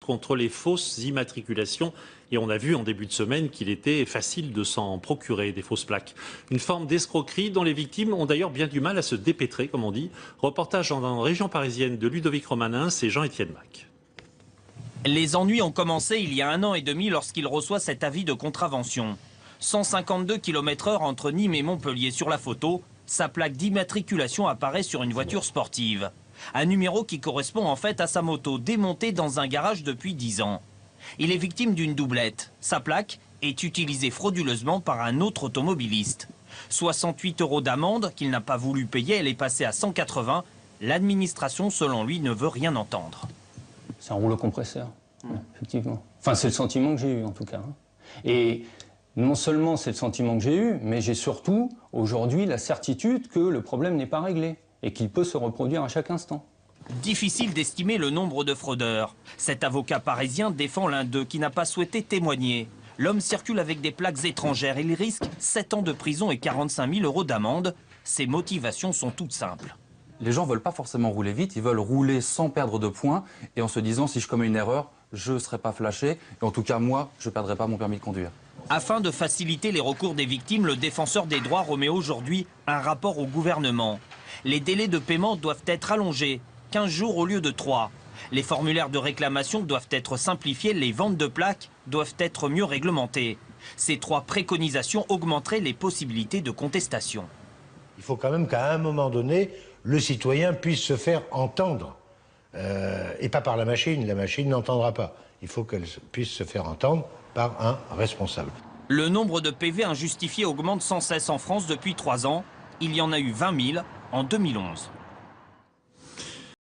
contre les fausses immatriculations. Et on a vu en début de semaine qu'il était facile de s'en procurer, des fausses plaques. Une forme d'escroquerie dont les victimes ont d'ailleurs bien du mal à se dépêtrer, comme on dit. Reportage dans la région parisienne de Ludovic Romanin, c'est Jean-Étienne Mac. Les ennuis ont commencé il y a 1 an et demi lorsqu'il reçoit cet avis de contravention. 152 km/h entre Nîmes et Montpellier sur la photo. Sa plaque d'immatriculation apparaît sur une voiture sportive. Un numéro qui correspond en fait à sa moto démontée dans un garage depuis 10 ans. Il est victime d'une doublette. Sa plaque est utilisée frauduleusement par un autre automobiliste. 68 € d'amende qu'il n'a pas voulu payer, elle est passée à 180. L'administration, selon lui, ne veut rien entendre. C'est un rouleau compresseur, effectivement. Enfin, c'est le sentiment que j'ai eu, en tout cas. Et non seulement c'est le sentiment que j'ai eu, mais j'ai surtout, aujourd'hui, la certitude que le problème n'est pas réglé et qu'il peut se reproduire à chaque instant. Difficile d'estimer le nombre de fraudeurs. Cet avocat parisien défend l'un d'eux qui n'a pas souhaité témoigner. L'homme circule avec des plaques étrangères. Il risque 7 ans de prison et 45 000 € d'amende. Ses motivations sont toutes simples. Les gens ne veulent pas forcément rouler vite, ils veulent rouler sans perdre de points et en se disant si je commets une erreur, je ne serai pas flashé et en tout cas moi, je ne perdrai pas mon permis de conduire. Afin de faciliter les recours des victimes, le défenseur des droits remet aujourd'hui un rapport au gouvernement. Les délais de paiement doivent être allongés, 15 jours au lieu de 3. Les formulaires de réclamation doivent être simplifiés, les ventes de plaques doivent être mieux réglementées. Ces 3 préconisations augmenteraient les possibilités de contestation. Il faut quand même qu'à un moment donné, le citoyen puisse se faire entendre. Et pas par la machine n'entendra pas. Il faut qu'elle puisse se faire entendre par un responsable. Le nombre de PV injustifiés augmente sans cesse en France depuis 3 ans. Il y en a eu 20 000 en 2011.